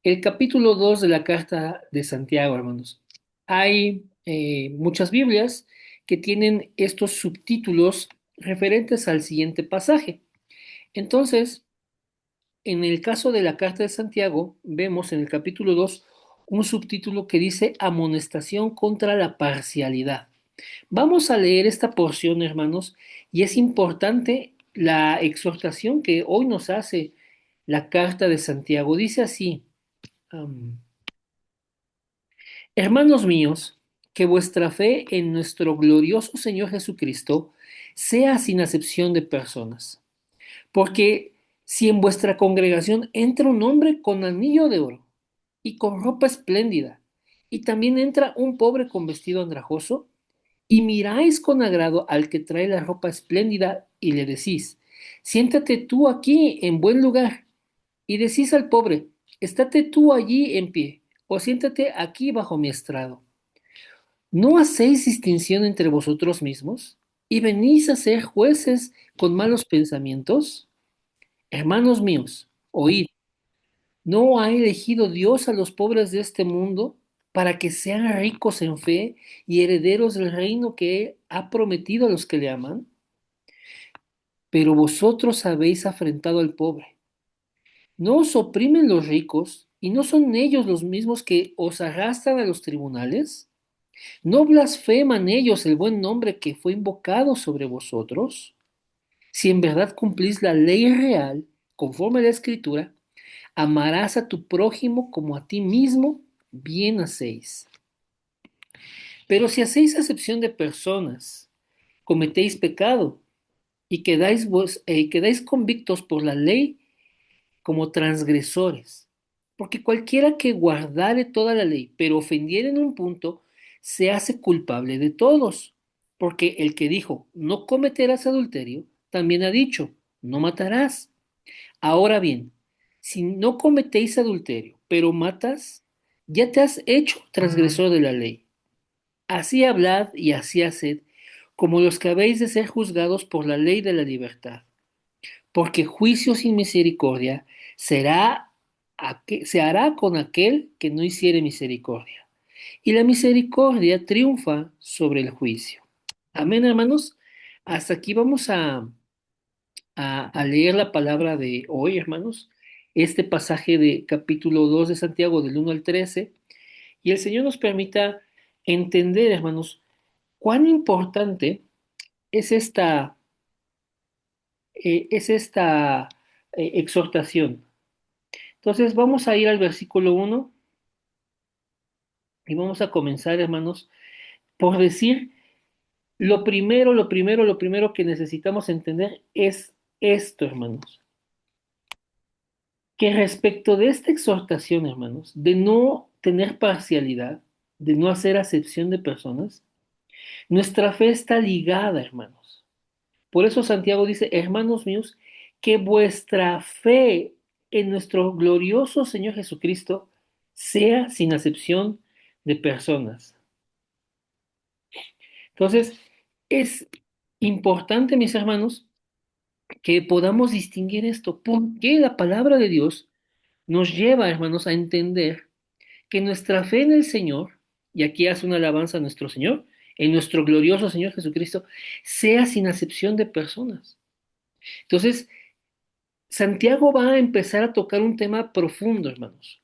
El capítulo 2 de la carta de Santiago, hermanos. Hay muchas Biblias que tienen estos subtítulos referentes al siguiente pasaje. Entonces, en el caso de la carta de Santiago, vemos en el capítulo 2 un subtítulo que dice amonestación contra la parcialidad. Vamos a leer esta porción, hermanos, y es importante la exhortación que hoy nos hace la carta de Santiago. Dice así. am, Hermanos míos, que vuestra fe en nuestro glorioso Señor Jesucristo sea sin acepción de personas. Porque si en vuestra congregación entra un hombre con anillo de oro y con ropa espléndida, y también entra un pobre con vestido andrajoso, y miráis con agrado al que trae la ropa espléndida y le decís, siéntate tú aquí en buen lugar, y decís al pobre, estate tú allí en pie, o siéntate aquí bajo mi estrado. ¿No hacéis distinción entre vosotros mismos y venís a ser jueces con malos pensamientos? Hermanos míos, oíd, ¿no ha elegido Dios a los pobres de este mundo para que sean ricos en fe y herederos del reino que Él ha prometido a los que le aman? Pero vosotros habéis afrentado al pobre. ¿No os oprimen los ricos y no son ellos los mismos que os arrastran a los tribunales? ¿No blasfeman ellos el buen nombre que fue invocado sobre vosotros? Si en verdad cumplís la ley real, conforme a la Escritura, amarás a tu prójimo como a ti mismo, bien hacéis. Pero si hacéis acepción de personas, cometéis pecado y quedáis convictos por la ley como transgresores. Porque cualquiera que guardare toda la ley, pero ofendiere en un punto, se hace culpable de todos. Porque el que dijo, no cometerás adulterio, también ha dicho, no matarás. Ahora bien, si no cometéis adulterio, pero matas, ya te has hecho transgresor de la ley. Así hablad y así haced, como los que habéis de ser juzgados por la ley de la libertad, porque juicio sin misericordia se hará con aquel que no hiciere misericordia. Y la misericordia triunfa sobre el juicio. Amén, hermanos. Hasta aquí vamos a leer la palabra de hoy, hermanos. Este pasaje de capítulo 2 de Santiago, del 1 al 13. Y el Señor nos permita entender, hermanos, cuán importante es esta exhortación. Entonces vamos a ir al versículo 1 y vamos a comenzar, hermanos, por decir lo primero que necesitamos entender es esto, hermanos, que respecto de esta exhortación, hermanos, de no tener parcialidad, de no hacer acepción de personas, nuestra fe está ligada, hermanos. Por eso Santiago dice, hermanos míos, que vuestra fe en nuestro glorioso Señor Jesucristo sea sin acepción de personas. Entonces, es importante, mis hermanos, que podamos distinguir esto, porque la palabra de Dios nos lleva, hermanos, a entender que nuestra fe en el Señor, y aquí hace una alabanza a nuestro Señor, en nuestro glorioso Señor Jesucristo, sea sin acepción de personas. Entonces, Santiago va a empezar a tocar un tema profundo, hermanos.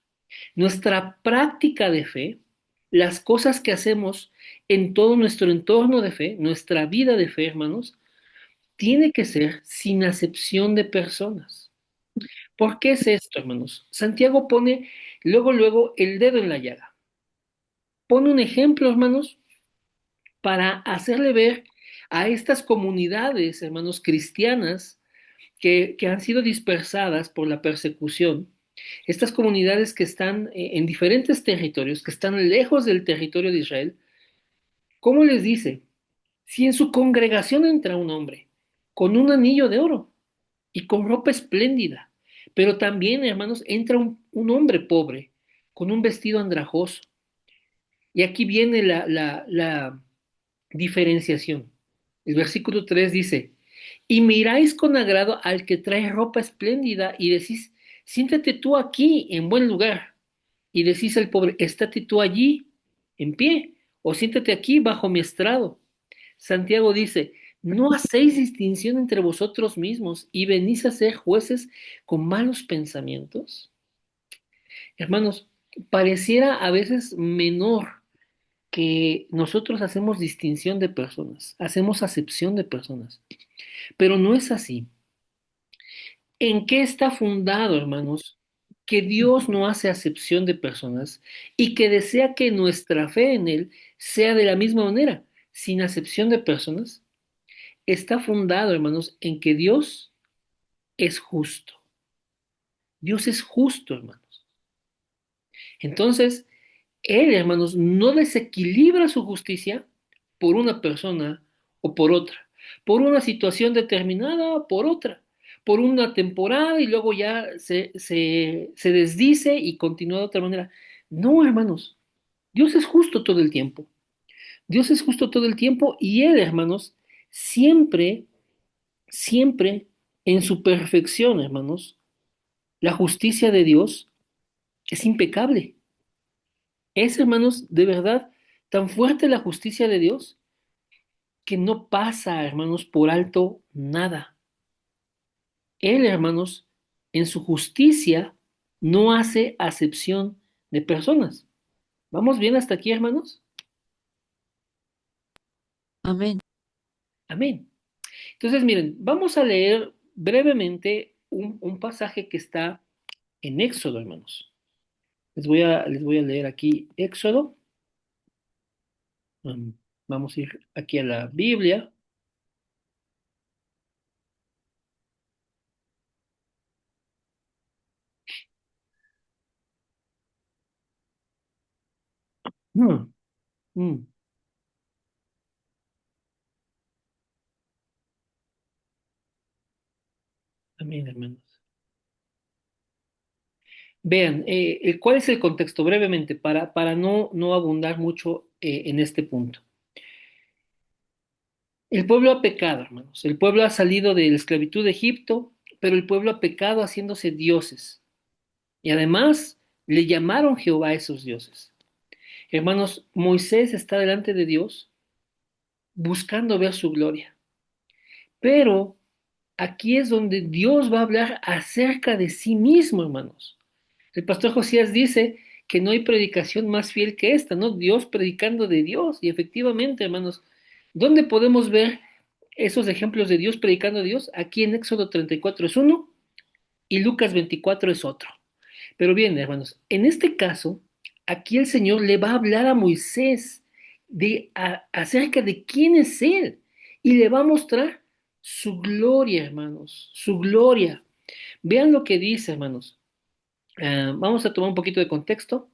Nuestra práctica de fe, las cosas que hacemos en todo nuestro entorno de fe, nuestra vida de fe, hermanos, tiene que ser sin acepción de personas. ¿Por qué es esto, hermanos? Santiago pone luego el dedo en la llaga. Pone un ejemplo, hermanos, para hacerle ver a estas comunidades, hermanos, cristianas que han sido dispersadas por la persecución, estas comunidades que están en diferentes territorios, que están lejos del territorio de Israel, ¿cómo les dice? Si en su congregación entra un hombre con un anillo de oro y con ropa espléndida, pero también, hermanos, entra un hombre pobre con un vestido andrajoso. Y aquí viene la diferenciación. El versículo 3 dice, y miráis con agrado al que trae ropa espléndida y decís, siéntate tú aquí en buen lugar. y decís al pobre, estate tú allí, en pie, o siéntate aquí bajo mi estrado. Santiago dice, no hacéis distinción entre vosotros mismos y venís a ser jueces con malos pensamientos. Hermanos, pareciera a veces menor que nosotros hacemos distinción de personas, hacemos acepción de personas, pero no es así. ¿En qué está fundado, hermanos, que Dios no hace acepción de personas y que desea que nuestra fe en Él sea de la misma manera, sin acepción de personas? Está fundado, hermanos, en que Dios es justo. Dios es justo, hermanos. Entonces, Él, hermanos, no desequilibra su justicia por una persona o por otra, por una situación determinada o por otra, por una temporada y luego ya se desdice y continúa de otra manera. No, hermanos, Dios es justo todo el tiempo. Dios es justo todo el tiempo y Él, hermanos, siempre, siempre en su perfección, hermanos, la justicia de Dios es impecable. Es, hermanos, de verdad tan fuerte la justicia de Dios que no pasa, hermanos, por alto nada. Él, hermanos, en su justicia no hace acepción de personas. ¿Vamos bien hasta aquí, hermanos? Amén. Amén. Entonces, miren, vamos a leer brevemente un pasaje que está en Éxodo, hermanos. Les voy a leer aquí Éxodo. Um, Vamos a ir aquí a la Biblia. Mm, mm, amén, hermanos. Vean, ¿cuál es el contexto? Brevemente, para no abundar mucho en este punto. El pueblo ha pecado, hermanos. El pueblo ha salido de la esclavitud de Egipto, pero el pueblo ha pecado haciéndose dioses. Y además le llamaron Jehová a esos dioses. Hermanos, Moisés está delante de Dios buscando ver su gloria. Pero aquí es donde Dios va a hablar acerca de sí mismo, hermanos. El pastor Josías dice que no hay predicación más fiel que esta, ¿no? Dios predicando de Dios. Y efectivamente, hermanos, ¿dónde podemos ver esos ejemplos de Dios predicando de Dios? Aquí en Éxodo 34 es uno y Lucas 24 es otro. Pero bien, hermanos, en este caso, aquí el Señor le va a hablar a Moisés acerca de quién es Él y le va a mostrar su gloria, hermanos, su gloria. Vean lo que dice, hermanos. Vamos a tomar un poquito de contexto.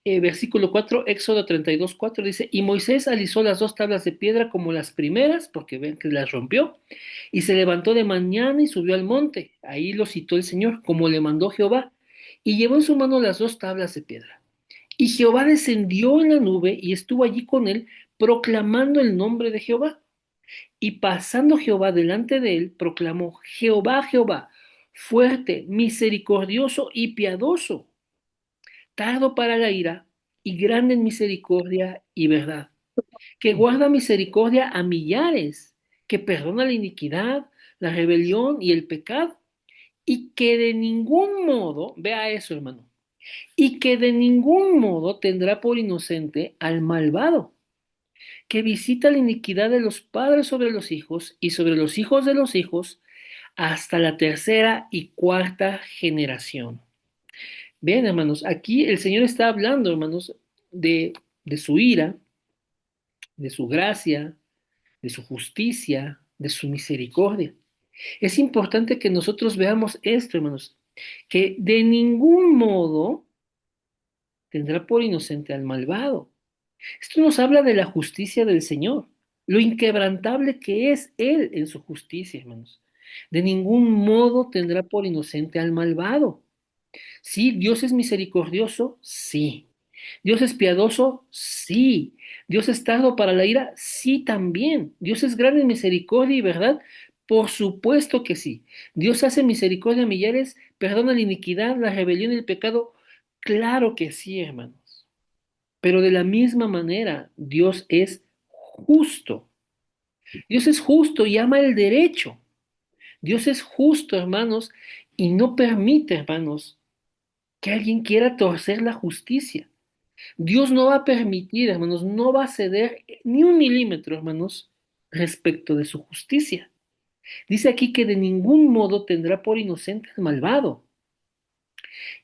Versículo 4, Éxodo 32, 4 dice, y Moisés alisó las dos tablas de piedra como las primeras, porque ven que las rompió, y se levantó de mañana y subió al monte. Ahí lo citó el Señor, como le mandó Jehová, y llevó en su mano las dos tablas de piedra. Y Jehová descendió en la nube y estuvo allí con él, proclamando el nombre de Jehová. Y pasando Jehová delante de él, proclamó, Jehová, Jehová, fuerte, misericordioso y piadoso, tardo para la ira y grande en misericordia y verdad, que guarda misericordia a millares, que perdona la iniquidad, la rebelión y el pecado, y que de ningún modo, vea eso, hermano, y que de ningún modo tendrá por inocente al malvado, que visita la iniquidad de los padres sobre los hijos y sobre los hijos de los hijos hasta la tercera y cuarta generación. Bien, hermanos, aquí el Señor está hablando, hermanos, de su ira, de su gracia, de su justicia, de su misericordia. Es importante que nosotros veamos esto, hermanos, que de ningún modo tendrá por inocente al malvado. Esto nos habla de la justicia del Señor, lo inquebrantable que es Él en su justicia, hermanos. De ningún modo tendrá por inocente al malvado. Sí, Dios es misericordioso, sí. Dios es piadoso, sí. Dios es tardo para la ira, sí también. Dios es grande en misericordia y verdad, por supuesto que sí. Dios hace misericordia a millares, perdona la iniquidad, la rebelión y el pecado, Claro que sí, hermanos. Pero de la misma manera, Dios es justo. Dios es justo y ama el derecho. Dios es justo, hermanos, y no permite, hermanos, que alguien quiera torcer la justicia. Dios no va a permitir, hermanos, no va a ceder ni un milímetro, hermanos, respecto de su justicia. Dice aquí que de ningún modo tendrá por inocente al malvado.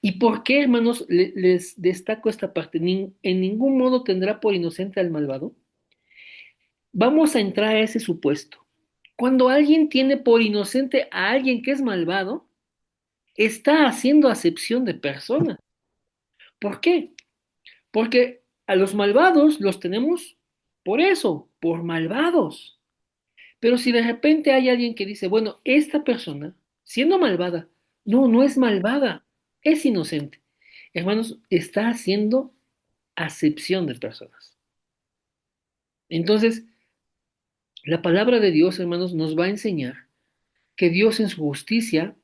¿Y por qué, hermanos, les destaco esta parte? En ningún modo tendrá por inocente al malvado. Vamos a entrar a ese supuesto. Cuando alguien tiene por inocente a alguien que es malvado, está haciendo acepción de persona. ¿Por qué? Porque a los malvados los tenemos por eso, por malvados. Pero si de repente hay alguien que dice, bueno, esta persona, siendo malvada, no, no es malvada, es inocente. Hermanos, está haciendo acepción de personas. Entonces, la palabra de Dios, hermanos, nos va a enseñar que Dios en su justicia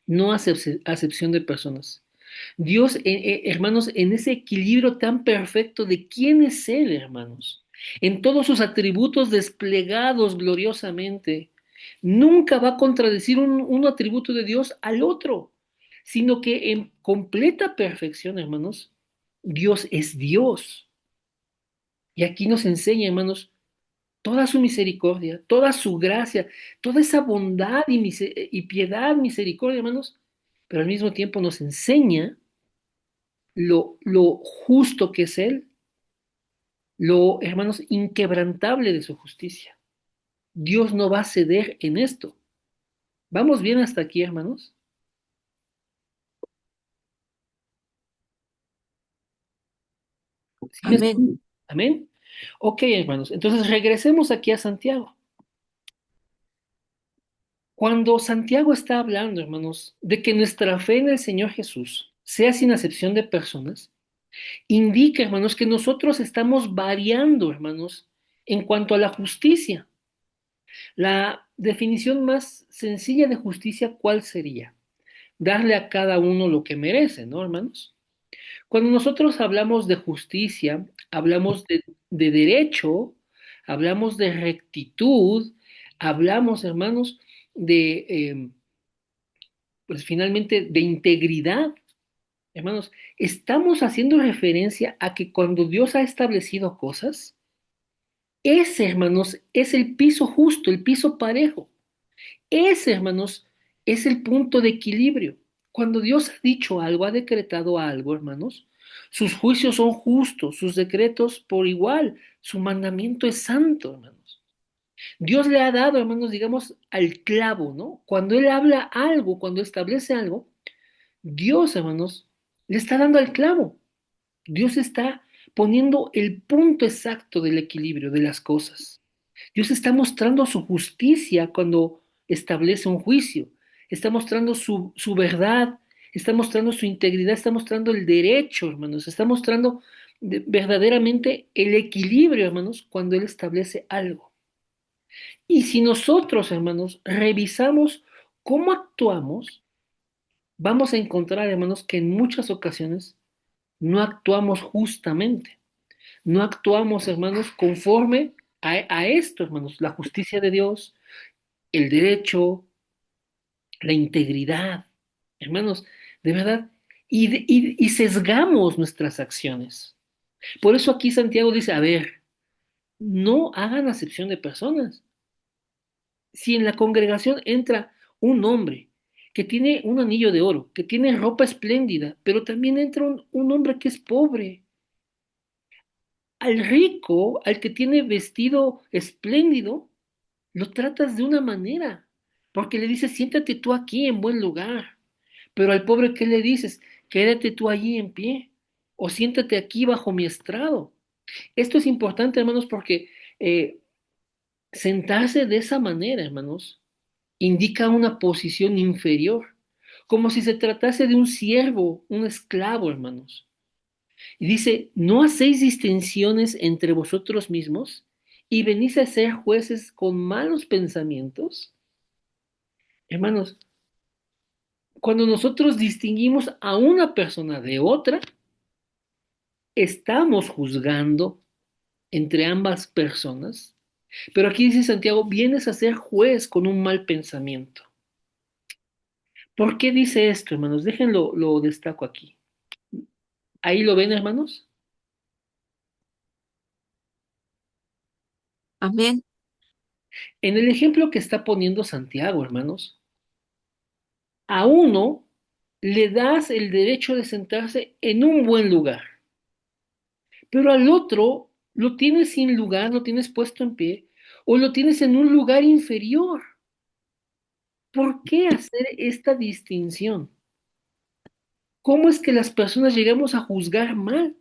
no hace acepción de personas. Dios, hermanos, en ese equilibrio tan perfecto de quién es Él, hermanos, en todos sus atributos desplegados gloriosamente, nunca va a contradecir un atributo de Dios al otro, sino que en completa perfección, hermanos, Dios es Dios. Y aquí nos enseña, hermanos, toda su misericordia, toda su gracia, toda esa bondad y piedad, misericordia, hermanos, pero al mismo tiempo nos enseña lo justo que es Él, lo, hermanos, inquebrantable de su justicia. Dios no va a ceder en esto. ¿Vamos bien hasta aquí, hermanos? ¿Sí me Amén. están- Amén. Ok, hermanos, entonces regresemos aquí a Santiago. Cuando Santiago está hablando, hermanos, de que nuestra fe en el Señor Jesús sea sin acepción de personas, indica, hermanos, que nosotros estamos variando, hermanos, en cuanto a la justicia. La definición más sencilla de justicia, ¿cuál sería? Darle a cada uno lo que merece, ¿no, hermanos? Cuando nosotros hablamos de justicia, hablamos de derecho, hablamos de rectitud, hablamos, hermanos, pues finalmente, de integridad. Hermanos, estamos haciendo referencia a que cuando Dios ha establecido cosas, ese, hermanos, es el piso justo, el piso parejo. Ese, hermanos, es el punto de equilibrio. Cuando Dios ha dicho algo, ha decretado algo, hermanos, sus juicios son justos, sus decretos por igual, su mandamiento es santo, hermanos. Dios le ha dado, hermanos, digamos, al clavo, ¿no? Cuando Él habla algo, cuando establece algo, Dios, hermanos, le está dando al clavo. Dios está poniendo el punto exacto del equilibrio de las cosas. Dios está mostrando su justicia cuando establece un juicio. Está mostrando su verdad, está mostrando su integridad, está mostrando el derecho, hermanos. Está mostrando verdaderamente el equilibrio, hermanos, cuando Él establece algo. Y si nosotros, hermanos, revisamos cómo actuamos, vamos a encontrar, hermanos, que en muchas ocasiones no actuamos justamente. No actuamos, hermanos, conforme a esto, hermanos, la justicia de Dios, el derecho, la integridad, hermanos, de verdad, y sesgamos nuestras acciones. Por eso aquí Santiago dice, a ver, no hagan acepción de personas. Si en la congregación entra un hombre que tiene un anillo de oro, que tiene ropa espléndida, pero también entra un hombre que es pobre, al rico, al que tiene vestido espléndido, lo tratas de una manera, porque le dices, siéntate tú aquí en buen lugar. Pero al pobre, ¿qué le dices? Quédate tú allí en pie, o siéntate aquí bajo mi estrado. Esto es importante, hermanos, porque eh, sentarse de esa manera, hermanos, indica una posición inferior, como si se tratase de un siervo, un esclavo, hermanos. Y dice, ¿no hacéis distinciones entre vosotros mismos y venís a ser jueces con malos pensamientos? Hermanos, Cuando nosotros distinguimos a una persona de otra, estamos juzgando entre ambas personas. Pero aquí dice Santiago, vienes a ser juez con un mal pensamiento. ¿Por qué dice esto, hermanos? Déjenlo, lo destaco aquí. ¿Ahí lo ven, hermanos? Amén. En el ejemplo que está poniendo Santiago, hermanos, a uno le das el derecho de sentarse en un buen lugar, pero al otro lo tienes sin lugar, lo tienes puesto en pie, o lo tienes en un lugar inferior. ¿Por qué hacer esta distinción? ¿Cómo es que las personas llegamos a juzgar mal,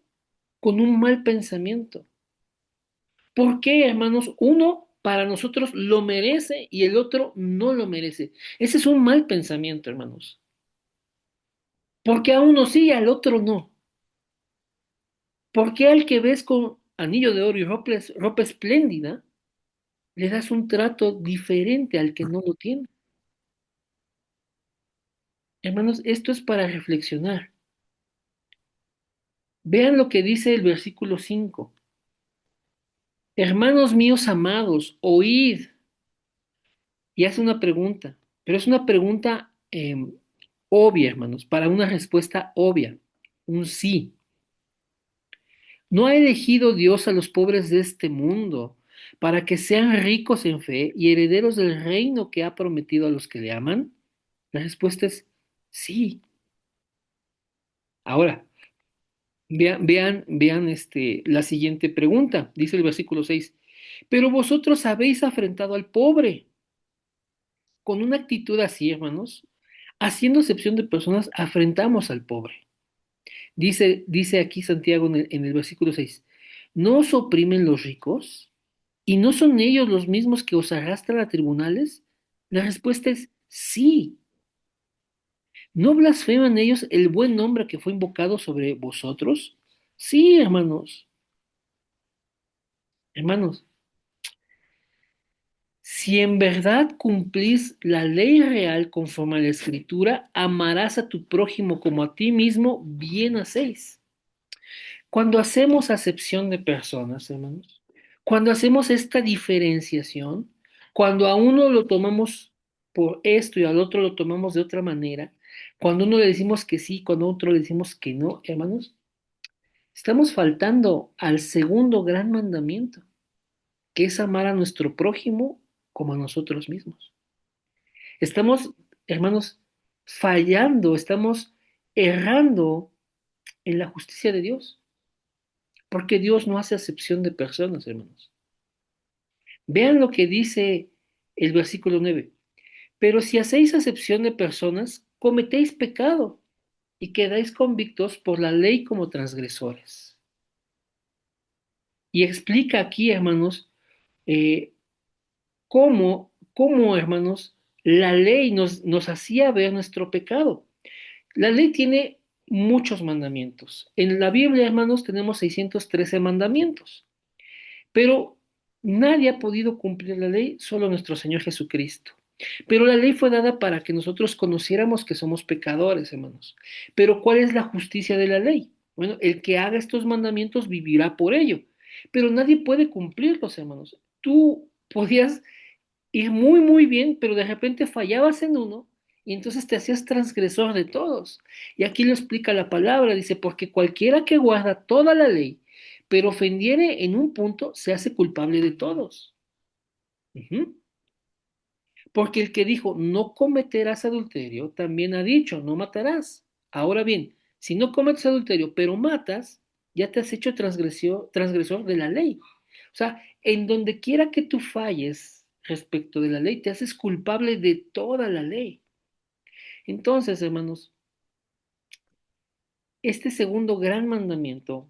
con un mal pensamiento? ¿Por qué, hermanos? Uno para nosotros lo merece y el otro no lo merece. Ese es un mal pensamiento, hermanos. ¿Por qué a uno sí y al otro no? ¿Por qué al que ves con anillo de oro y ropa espléndida le das un trato diferente al que no lo tiene? Hermanos, esto es para reflexionar. Vean lo que dice el versículo 5. Hermanos míos amados, oíd. Y hace una pregunta, pero es una pregunta obvia, hermanos, para una respuesta obvia, un sí. ¿No ha elegido Dios a los pobres de este mundo para que sean ricos en fe y herederos del reino que ha prometido a los que le aman? La respuesta es sí. Ahora, vean la siguiente pregunta. Dice el versículo 6. Pero vosotros habéis afrentado al pobre. Con una actitud así, hermanos, haciendo excepción de personas, afrentamos al pobre. Dice aquí Santiago en el versículo 6. ¿No os oprimen los ricos? ¿Y no son ellos los mismos que os arrastran a tribunales? La respuesta es sí. ¿No blasfeman ellos el buen nombre que fue invocado sobre vosotros? Sí, hermanos. Hermanos, si en verdad cumplís la ley real conforme a la Escritura, amarás a tu prójimo como a ti mismo, bien hacéis. Cuando hacemos acepción de personas, hermanos, cuando hacemos esta diferenciación, cuando a uno lo tomamos por esto y al otro lo tomamos de otra manera, cuando a uno le decimos que sí, cuando a otro le decimos que no, hermanos, estamos faltando al segundo gran mandamiento, que es amar a nuestro prójimo como a nosotros mismos. Estamos, hermanos, fallando, estamos errando en la justicia de Dios, porque Dios no hace acepción de personas, hermanos. Vean lo que dice el versículo 9. Pero si hacéis acepción de personas, cometéis pecado y quedáis convictos por la ley como transgresores. Y explica aquí, hermanos, eh, cómo, hermanos, la ley nos hacía ver nuestro pecado. La ley tiene muchos mandamientos. En la Biblia, hermanos, tenemos 613 mandamientos, pero nadie ha podido cumplir la ley, solo nuestro Señor Jesucristo. Pero la ley fue dada para que nosotros conociéramos que somos pecadores, hermanos. Pero ¿cuál es la justicia de la ley? Bueno, el que haga estos mandamientos vivirá por ello. Pero nadie puede cumplirlos, hermanos. Tú podías ir muy, muy bien, pero de repente fallabas en uno y entonces te hacías transgresor de todos. Y aquí lo explica la palabra, dice, porque cualquiera que guarda toda la ley, pero ofendiere en un punto, se hace culpable de todos. Ujú. Porque el que dijo, no cometerás adulterio, también ha dicho, no matarás. Ahora bien, si no cometes adulterio, pero matas, ya te has hecho transgresor de la ley. O sea, en donde quiera que tú falles respecto de la ley, te haces culpable de toda la ley. Entonces, hermanos, este segundo gran mandamiento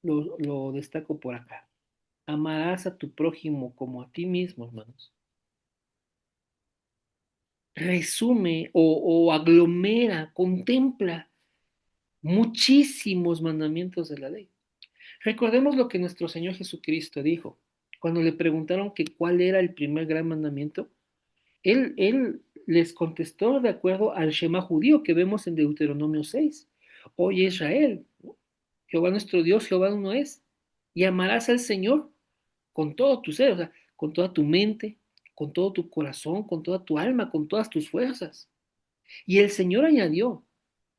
lo destaco por acá. Amarás a tu prójimo como a ti mismo, hermanos. Resume o aglomera, contempla muchísimos mandamientos de la ley. Recordemos lo que nuestro Señor Jesucristo dijo cuando le preguntaron que cuál era el primer gran mandamiento. Él les contestó de acuerdo al Shema judío que vemos en Deuteronomio 6. Oye Israel, Jehová nuestro Dios, Jehová uno es, y amarás al Señor con todo tu ser, o sea, con toda tu mente, con todo tu corazón, con toda tu alma, con todas tus fuerzas. Y el Señor añadió,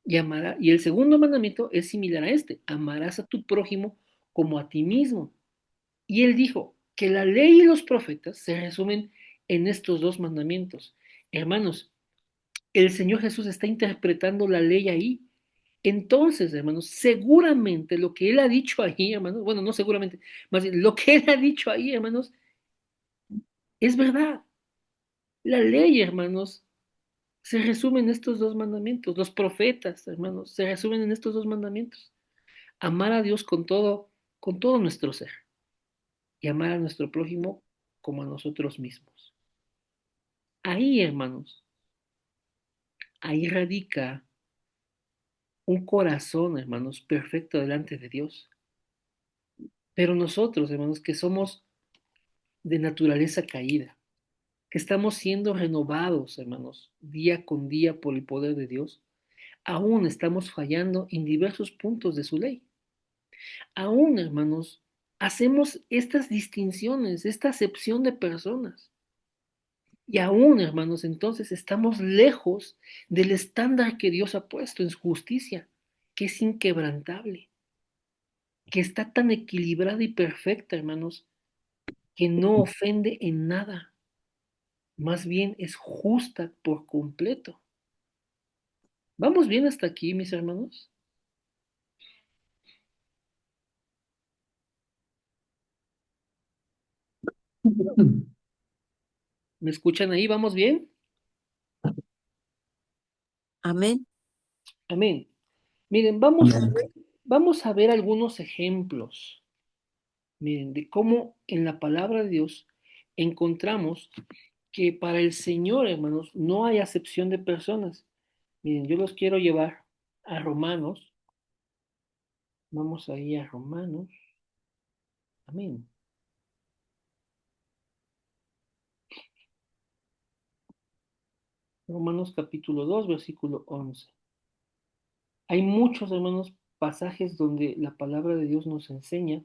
y el segundo mandamiento es similar a este, amarás a tu prójimo como a ti mismo. Y él dijo que la ley y los profetas se resumen en estos dos mandamientos. Hermanos, el Señor Jesús está interpretando la ley ahí. Entonces, hermanos, seguramente lo que Él ha dicho ahí, hermanos, bueno, no seguramente, más bien, lo que Él ha dicho ahí, hermanos, es verdad. La ley, hermanos, se resume en estos dos mandamientos. Los profetas, hermanos, se resumen en estos dos mandamientos. Amar a Dios con todo nuestro ser y amar a nuestro prójimo como a nosotros mismos. Ahí, hermanos, ahí radica un corazón, hermanos, perfecto delante de Dios. Pero nosotros, hermanos, que somos de naturaleza caída, que estamos siendo renovados, hermanos, día con día por el poder de Dios, aún estamos fallando en diversos puntos de su ley. Aún, hermanos, hacemos estas distinciones, esta acepción de personas. Y aún, hermanos, entonces estamos lejos del estándar que Dios ha puesto en su justicia, que es inquebrantable, que está tan equilibrada y perfecta, hermanos, que no ofende en nada, más bien es justa por completo. ¿Vamos bien hasta aquí, mis hermanos? ¿Me escuchan ahí? ¿Vamos bien? Amén. Amén. Miren, vamos a ver algunos ejemplos, miren, de cómo en la palabra de Dios encontramos que para el Señor, hermanos, no hay acepción de personas. Miren, yo los quiero llevar a Romanos. Vamos ahí a Romanos. Amén. Romanos capítulo 2 versículo 11. Hay muchos, hermanos, pasajes donde la palabra de Dios nos enseña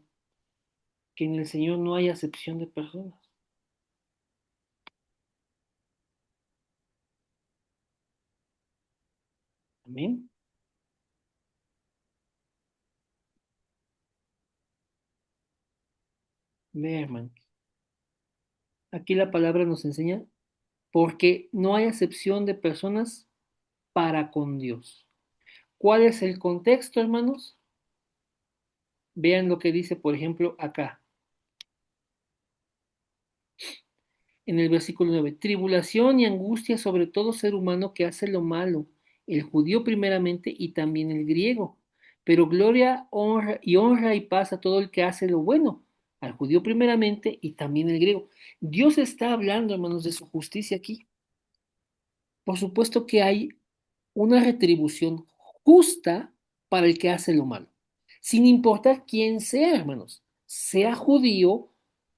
que en el Señor no hay acepción de personas. Amén. Ve, hermanos. Aquí la palabra nos enseña porque no hay acepción de personas para con Dios. ¿Cuál es el contexto, hermanos? Vean lo que dice, por ejemplo, acá, en el versículo 9. Tribulación y angustia sobre todo ser humano que hace lo malo, el judío primeramente y también el griego. Pero gloria, honra y paz a todo el que hace lo bueno, al judío primeramente y también el griego. Dios está hablando, hermanos, de su justicia aquí. Por supuesto que hay una retribución justa para el que hace lo malo, sin importar quién sea, hermanos, sea judío,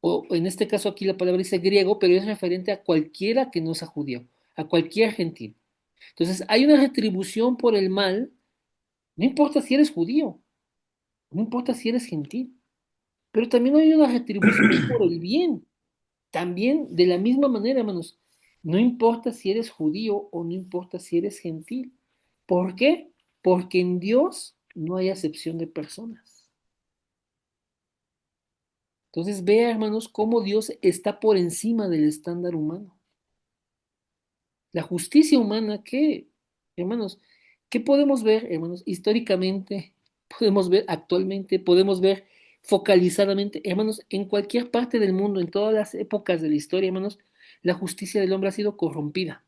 o en este caso aquí la palabra dice griego, pero es referente a cualquiera que no sea judío, a cualquier gentil. Entonces, hay una retribución por el mal, no importa si eres judío, no importa si eres gentil, pero también hay una retribución por el bien. También, de la misma manera, hermanos, no importa si eres judío o no importa si eres gentil. ¿Por qué? Porque en Dios no hay acepción de personas. Entonces, vea, hermanos, cómo Dios está por encima del estándar humano. La justicia humana, ¿qué, hermanos? ¿Qué podemos ver, hermanos? Históricamente, podemos ver actualmente, podemos ver focalizadamente, hermanos, en cualquier parte del mundo, en todas las épocas de la historia, hermanos, la justicia del hombre ha sido corrompida.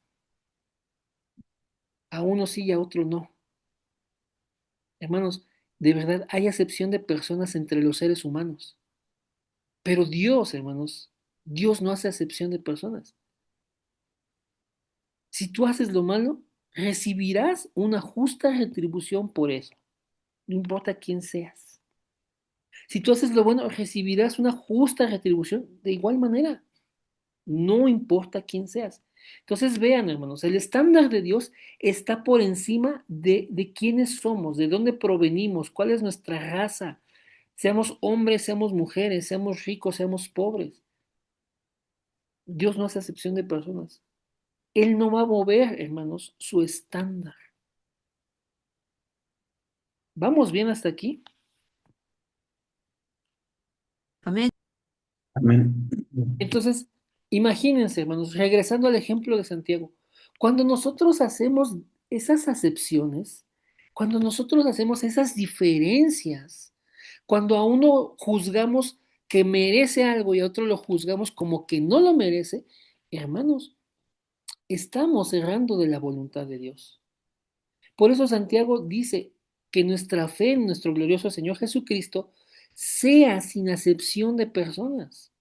A uno sí y a otro no. Hermanos, de verdad hay acepción de personas entre los seres humanos. Pero Dios, hermanos, Dios no hace acepción de personas. Si tú haces lo malo, recibirás una justa retribución por eso. No importa quién seas. Si tú haces lo bueno, recibirás una justa retribución de igual manera. No importa quién seas. Entonces vean, hermanos, el estándar de Dios está por encima de quiénes somos, de dónde provenimos, cuál es nuestra raza, seamos hombres, seamos mujeres, seamos ricos, seamos pobres. Dios no hace acepción de personas. Él no va a mover, hermanos, su estándar. ¿Vamos bien hasta aquí? Amén. Amén. Entonces, imagínense, hermanos, regresando al ejemplo de Santiago, cuando nosotros hacemos esas acepciones, cuando nosotros hacemos esas diferencias, cuando a uno juzgamos que merece algo y a otro lo juzgamos como que no lo merece, hermanos, estamos errando de la voluntad de Dios. Por eso Santiago dice que nuestra fe en nuestro glorioso Señor Jesucristo sea sin acepción de personas.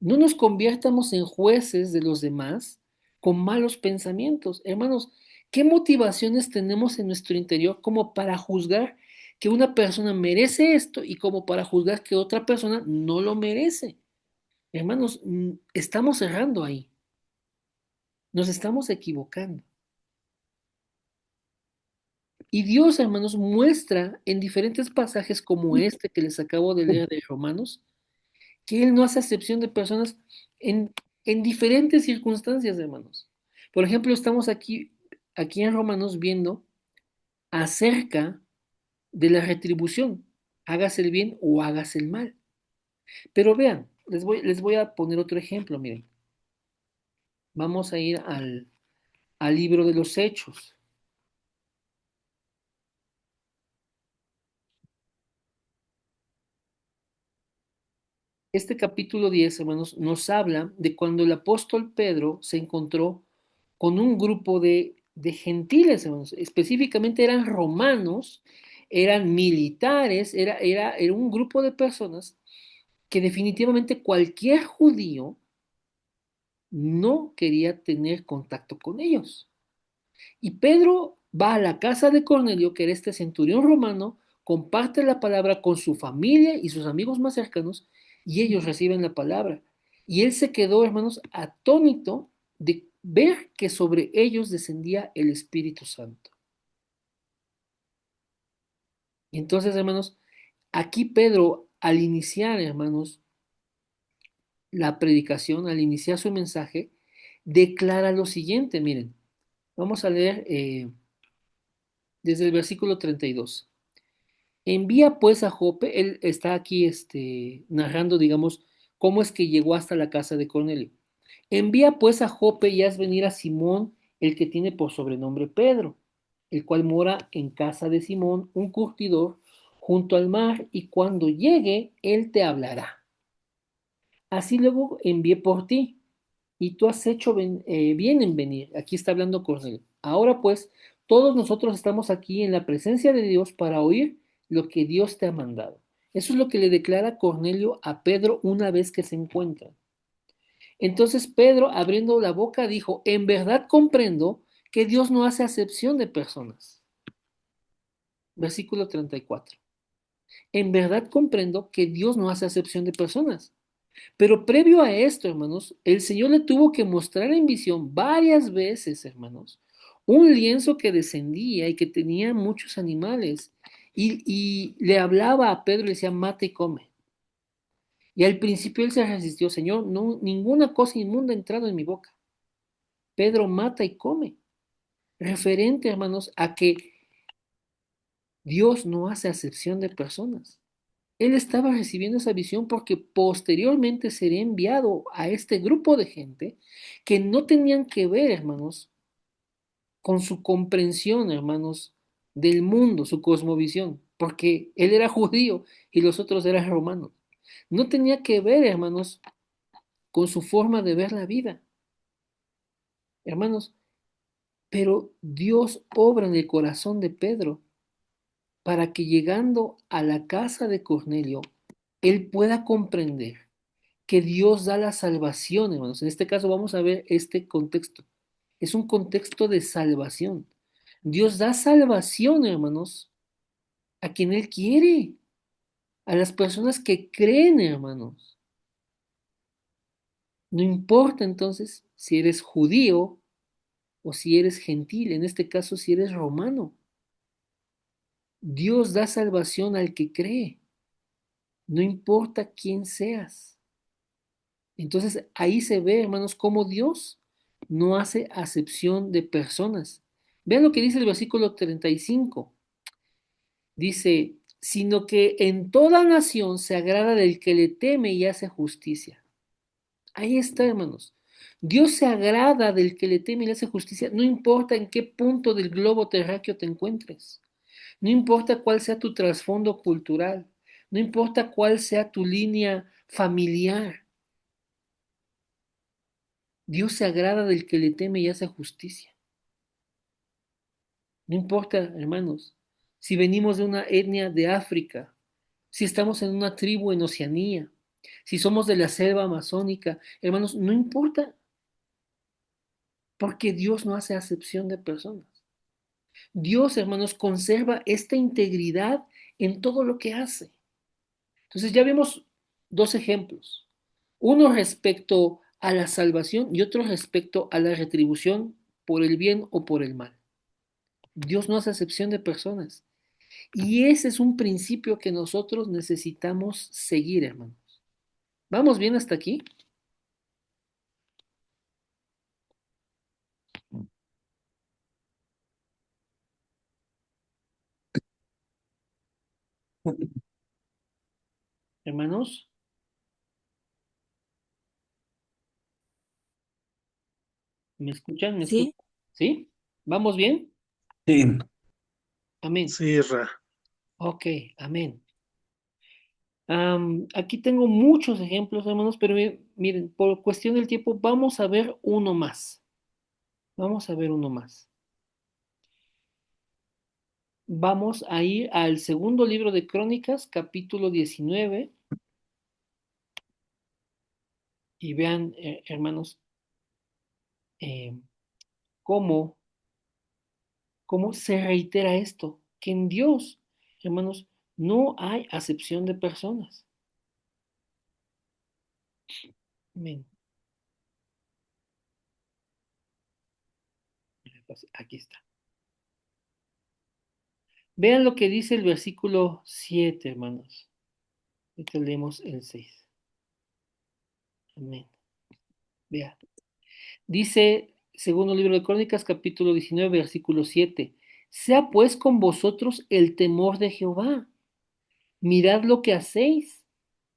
No nos conviertamos en jueces de los demás con malos pensamientos. Hermanos, ¿qué motivaciones tenemos en nuestro interior como para juzgar que una persona merece esto y como para juzgar que otra persona no lo merece? Hermanos, estamos errando ahí, nos estamos equivocando. Y Dios, hermanos, muestra en diferentes pasajes como este que les acabo de leer de Romanos, que Él no hace acepción de personas en, en diferentes circunstancias, hermanos. Por ejemplo, estamos aquí en Romanos viendo acerca de la retribución, hágase el bien o hágase el mal. Pero vean, les voy a poner otro ejemplo, miren. Vamos a ir al libro de los Hechos. Este capítulo 10, hermanos, nos habla de cuando el apóstol Pedro se encontró con un grupo de gentiles, hermanos. Específicamente eran romanos, eran militares, era un grupo de personas que definitivamente cualquier judío no quería tener contacto con ellos. Y Pedro va a la casa de Cornelio, que era este centurión romano, comparte la palabra con su familia y sus amigos más cercanos, y ellos reciben la palabra. Y él se quedó, hermanos, atónito de ver que sobre ellos descendía el Espíritu Santo. Y entonces, hermanos, aquí Pedro, al iniciar, hermanos, la predicación, al iniciar su mensaje, declara lo siguiente, miren, vamos a leer desde el versículo 32. Envía pues a Jope, él está aquí narrando, digamos, cómo es que llegó hasta la casa de Cornelio. Envía pues a Jope y haz venir a Simón, el que tiene por sobrenombre Pedro, el cual mora en casa de Simón, un curtidor, junto al mar, y cuando llegue, él te hablará. Así luego envié por ti, y tú has hecho bien en venir. Aquí está hablando Cornelio. Ahora pues, todos nosotros estamos aquí en la presencia de Dios para oír lo que Dios te ha mandado. Eso es lo que le declara Cornelio a Pedro una vez que se encuentran. Entonces Pedro, abriendo la boca, dijo, en verdad comprendo que Dios no hace acepción de personas. Versículo 34. En verdad comprendo que Dios no hace acepción de personas. Pero previo a esto, hermanos, el Señor le tuvo que mostrar en visión varias veces, hermanos, un lienzo que descendía y que tenía muchos animales. Y le hablaba a Pedro y le decía, mata y come. Y al principio él se resistió, Señor, no, ninguna cosa inmunda ha entrado en mi boca. Pedro mata y come. Referente, hermanos, a que Dios no hace acepción de personas. Él estaba recibiendo esa visión porque posteriormente sería enviado a este grupo de gente que no tenían que ver, hermanos, con su comprensión, hermanos, del mundo, su cosmovisión, porque él era judío y los otros eran romanos. No tenía que ver, hermanos, con su forma de ver la vida, hermanos, pero Dios obra en el corazón de Pedro para que llegando a la casa de Cornelio, él pueda comprender que Dios da la salvación, hermanos. En este caso vamos a ver este contexto. Es un contexto de salvación. Dios da salvación, hermanos, a quien Él quiere, a las personas que creen, hermanos. No importa entonces si eres judío o si eres gentil, en este caso si eres romano. Dios da salvación al que cree, no importa quién seas. Entonces ahí se ve, hermanos, cómo Dios no hace acepción de personas. Vean lo que dice el versículo 35. Dice, sino que en toda nación se agrada del que le teme y hace justicia. Ahí está, hermanos. Dios se agrada del que le teme y le hace justicia, no importa en qué punto del globo terráqueo te encuentres, no importa cuál sea tu trasfondo cultural, no importa cuál sea tu línea familiar. Dios se agrada del que le teme y hace justicia. No importa, hermanos, si venimos de una etnia de África, si estamos en una tribu en Oceanía, si somos de la selva amazónica, hermanos, no importa, porque Dios no hace acepción de personas. Dios, hermanos, conserva esta integridad en todo lo que hace. Entonces ya vemos dos ejemplos. Uno respecto a la salvación y otro respecto a la retribución por el bien o por el mal. Dios no hace acepción de personas. Y ese es un principio que nosotros necesitamos seguir, hermanos. ¿Vamos bien hasta aquí? Hermanos, ¿me escuchan? ¿Me escuchan? Sí, ¿Sí? ¿Vamos bien? Sí, Amén. sí, Ra. Ok, amén. Aquí tengo muchos ejemplos, hermanos, pero miren, por cuestión del tiempo, vamos a ver uno más. Vamos a ver uno más. Vamos a ir al segundo libro de Crónicas, capítulo 19, y vean, hermanos, eh, cómo, cómo se reitera esto, que en Dios, hermanos, no hay acepción de personas. Amén. Aquí está. Vean lo que dice el versículo 7, hermanos. Ahorita leemos el 6. Amén. Vean. Dice, segundo libro de Crónicas, capítulo 19, versículo 7. Sea pues con vosotros el temor de Jehová. Mirad lo que hacéis,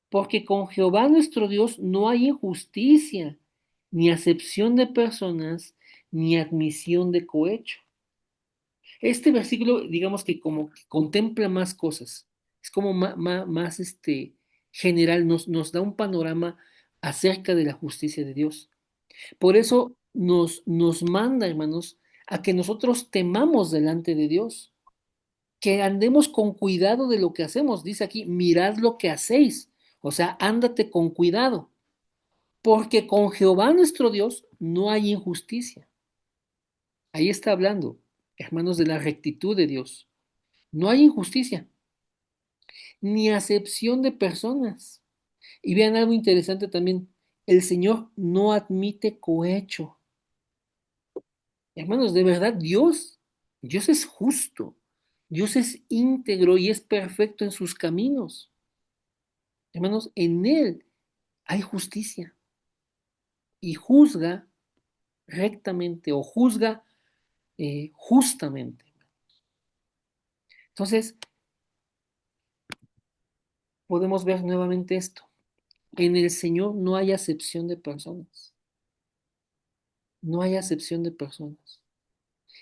porque con Jehová nuestro Dios no hay injusticia, ni acepción de personas, ni admisión de cohecho. Este versículo, digamos que como que contempla más cosas, es como más, general, nos da un panorama acerca de la justicia de Dios. Por eso nos manda, hermanos, a que nosotros temamos delante de Dios, que andemos con cuidado de lo que hacemos. Dice aquí, mirad lo que hacéis. O sea, ándate con cuidado, porque con Jehová nuestro Dios no hay injusticia. Ahí está hablando, hermanos, de la rectitud de Dios. No hay injusticia, ni acepción de personas. Y vean algo interesante también, el Señor no admite cohecho. Hermanos, de verdad, Dios es justo, Dios es íntegro y es perfecto en sus caminos. Hermanos, en Él hay justicia y juzga rectamente o juzga justamente. Entonces, podemos ver nuevamente esto. En el Señor no hay acepción de personas. No hay acepción de personas.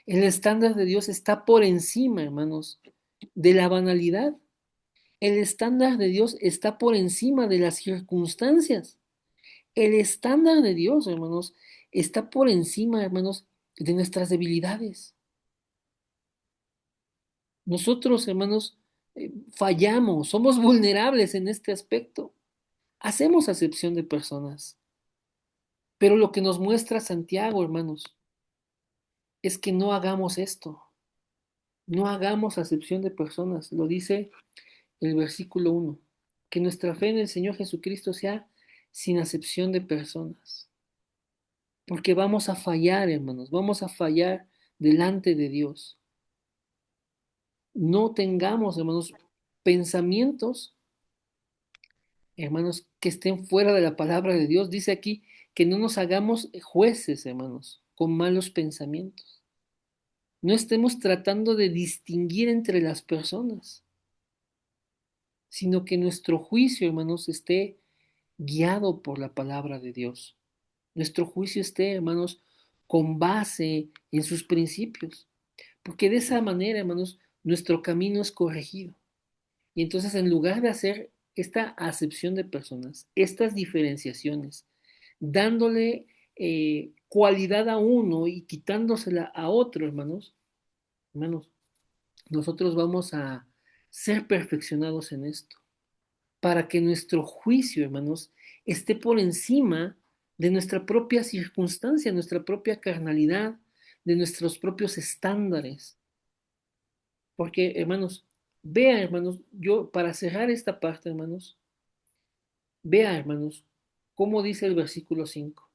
El estándar de Dios está por encima, hermanos, de la banalidad. El estándar de Dios está por encima de las circunstancias. El estándar de Dios, hermanos, está por encima, hermanos, de nuestras debilidades. Nosotros, hermanos, fallamos, somos vulnerables en este aspecto. Hacemos acepción de personas. Pero lo que nos muestra Santiago, hermanos, es que no hagamos esto. No hagamos acepción de personas. Lo dice el versículo 1. Que nuestra fe en el Señor Jesucristo sea sin acepción de personas. porque vamos a fallar, hermanos, vamos a fallar delante de Dios. No tengamos, hermanos, pensamientos, hermanos, que estén fuera de la palabra de Dios. Dice aquí que no nos hagamos jueces, hermanos, con malos pensamientos. No estemos tratando de distinguir entre las personas, sino que nuestro juicio, hermanos, esté guiado por la palabra de Dios. Nuestro juicio esté, hermanos, con base en sus principios, porque de esa manera, hermanos, nuestro camino es corregido. Y entonces, en lugar de hacer esta acepción de personas, estas diferenciaciones, dándole cualidad a uno y quitándosela a otro, hermanos, nosotros vamos a ser perfeccionados en esto, para que nuestro juicio, hermanos, esté por encima de nuestra propia circunstancia, nuestra propia carnalidad, de nuestros propios estándares. Porque, hermanos, vea, hermanos, yo para cerrar esta parte, hermanos, vea, hermanos, cómo dice el versículo 5.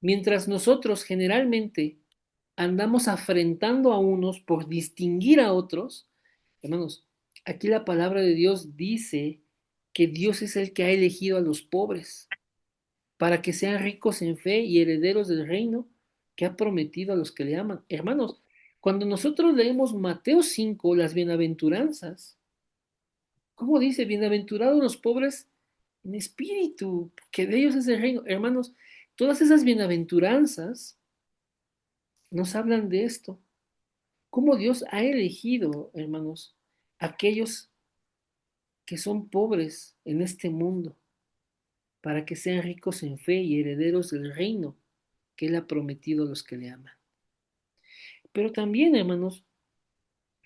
Mientras nosotros generalmente andamos afrentando a unos por distinguir a otros, hermanos, aquí la palabra de Dios dice que Dios es el que ha elegido a los pobres para que sean ricos en fe y herederos del reino que ha prometido a los que le aman. Hermanos, cuando nosotros leemos Mateo 5, las bienaventuranzas, ¿cómo dice? Bienaventurados los pobres en espíritu, que de ellos es el reino. Hermanos, todas esas bienaventuranzas nos hablan de esto. Cómo Dios ha elegido, hermanos, aquellos que son pobres en este mundo, para que sean ricos en fe y herederos del reino que Él ha prometido a los que le aman. Pero también, hermanos,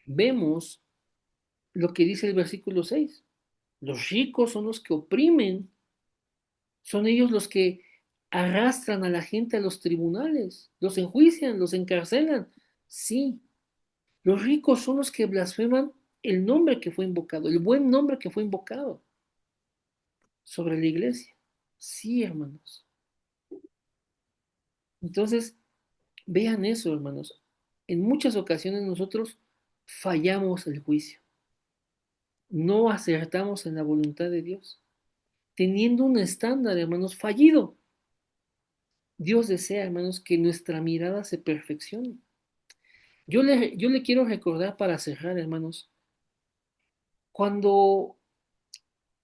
vemos lo que dice el versículo 6. Los ricos son los que oprimen, son ellos los que arrastran a la gente a los tribunales, los enjuician, los encarcelan. Sí, los ricos son los que blasfeman el nombre que fue invocado, el buen nombre que fue invocado sobre la iglesia. Sí, hermanos. Entonces, vean eso, hermanos. En muchas ocasiones nosotros fallamos el juicio, no acertamos en la voluntad de Dios, teniendo un estándar, hermanos, fallido. Dios desea, hermanos, que nuestra mirada se perfeccione. Yo le quiero recordar para cerrar, hermanos, cuando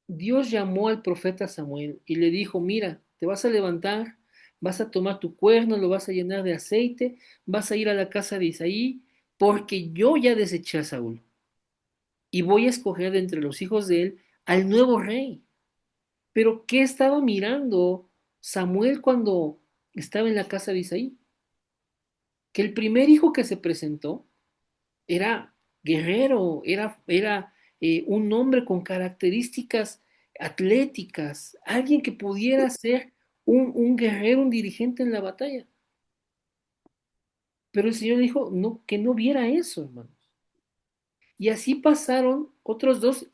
Dios llamó al profeta Samuel y le dijo, mira, te vas a levantar, vas a tomar tu cuerno, lo vas a llenar de aceite, vas a ir a la casa de Isaí, porque yo ya deseché a Saúl y voy a escoger de entre los hijos de él al nuevo rey. Pero ¿qué estaba mirando Samuel cuando estaba en la casa de Isaí? Que el primer hijo que se presentó era guerrero, era un hombre con características atléticas, alguien que pudiera ser un guerrero, un dirigente en la batalla. Pero el Señor dijo no, que no viera eso, hermanos. Y así pasaron otros dos,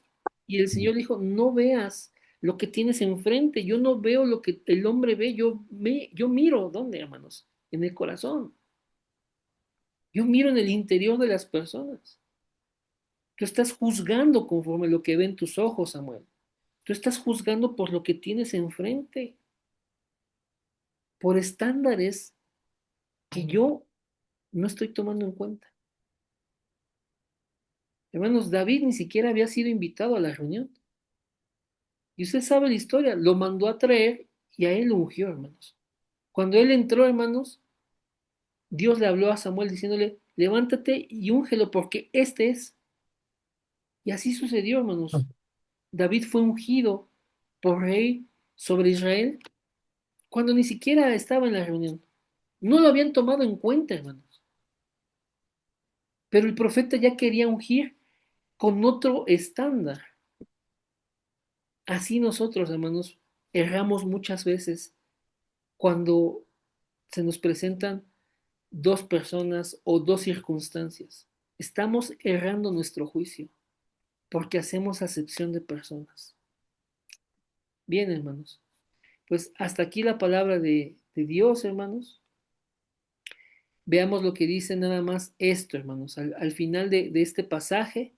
y el Señor dijo, no veas lo que tienes enfrente, yo no veo lo que el hombre ve, yo miro, ¿dónde, hermanos? En el corazón. Yo miro en el interior de las personas. Tú estás juzgando conforme lo que ven tus ojos, Samuel. Tú estás juzgando por lo que tienes enfrente, por estándares que yo no estoy tomando en cuenta. Hermanos, David ni siquiera había sido invitado a la reunión. Y usted sabe la historia, lo mandó a traer y a él lo ungió, hermanos. Cuando él entró, hermanos, Dios le habló a Samuel diciéndole, levántate y úngelo porque este es. Y así sucedió, hermanos. David fue ungido por rey sobre Israel cuando ni siquiera estaba en la reunión. No lo habían tomado en cuenta, hermanos. Pero el profeta ya quería ungir con otro estándar. Así nosotros, hermanos, erramos muchas veces cuando se nos presentan dos personas o dos circunstancias. Estamos errando nuestro juicio porque hacemos acepción de personas. Bien, hermanos, pues hasta aquí la palabra de Dios, hermanos, veamos lo que dice nada más esto, hermanos, al final de este pasaje,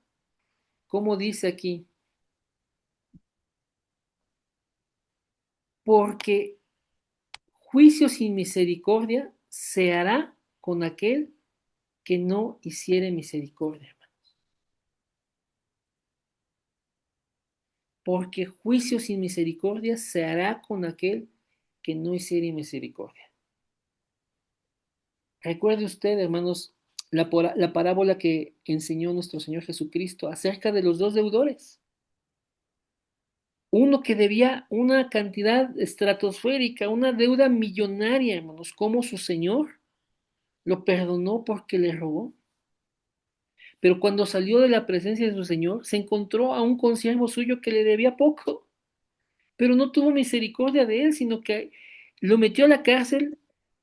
¿cómo dice aquí? Porque juicio sin misericordia se hará con aquel que no hiciere misericordia, hermano. Porque juicio sin misericordia se hará con aquel que no hiciere misericordia. Recuerde usted, hermanos, la parábola que enseñó nuestro Señor Jesucristo acerca de los dos deudores. Uno que debía una cantidad estratosférica, una deuda millonaria, hermanos, como su Señor lo perdonó porque le robó. Pero cuando salió de la presencia de su Señor, se encontró a un consiervo suyo que le debía poco, pero no tuvo misericordia de él, sino que lo metió a la cárcel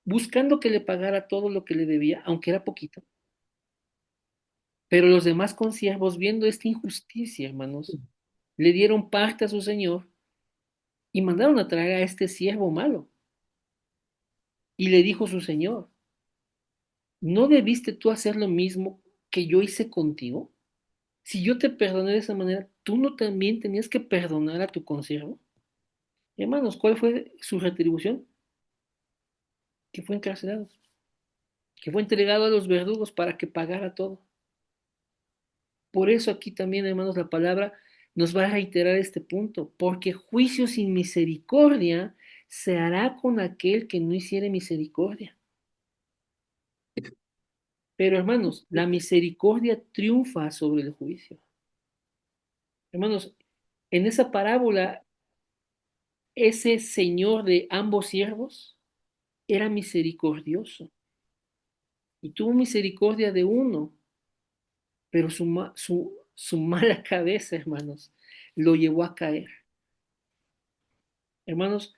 buscando que le pagara todo lo que le debía, aunque era poquito. Pero los demás consiervos, viendo esta injusticia, hermanos, le dieron parte a su Señor y mandaron a traer a este siervo malo. Y le dijo su Señor, ¿no debiste tú hacer lo mismo que yo hice contigo? Si yo te perdoné de esa manera, ¿tú no también tenías que perdonar a tu consiervo? Hermanos, ¿cuál fue su retribución? Que fue encarcelado, que fue entregado a los verdugos para que pagara todo. Por eso aquí también, hermanos, la palabra nos va a reiterar este punto, porque juicio sin misericordia se hará con aquel que no hiciere misericordia. Pero, hermanos, la misericordia triunfa sobre el juicio. Hermanos, en esa parábola, ese señor de ambos siervos era misericordioso y tuvo misericordia de uno, pero su mala cabeza, hermanos, lo llevó a caer. Hermanos,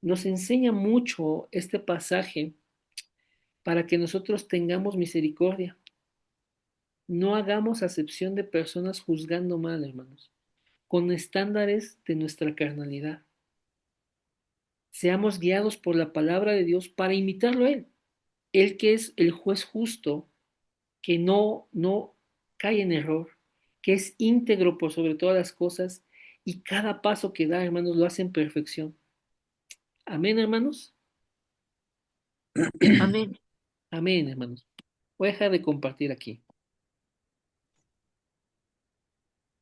nos enseña mucho este pasaje para que nosotros tengamos misericordia. No hagamos acepción de personas juzgando mal, hermanos, con estándares de nuestra carnalidad. Seamos guiados por la palabra de Dios para imitarlo a Él. Él que es el juez justo, que no cae en error, que es íntegro por sobre todas las cosas y cada paso que da, hermanos, lo hace en perfección. Amén, hermanos. Amén. Amén, hermanos. Voy a dejar de compartir aquí.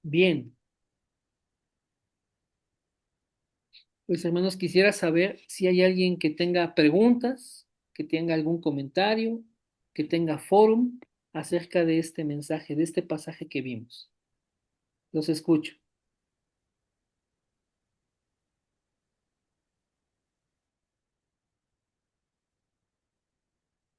Bien, pues hermanos, quisiera saber si hay alguien que tenga preguntas, que tenga algún comentario, que tenga forum acerca de este mensaje, de este pasaje que vimos. Los escucho.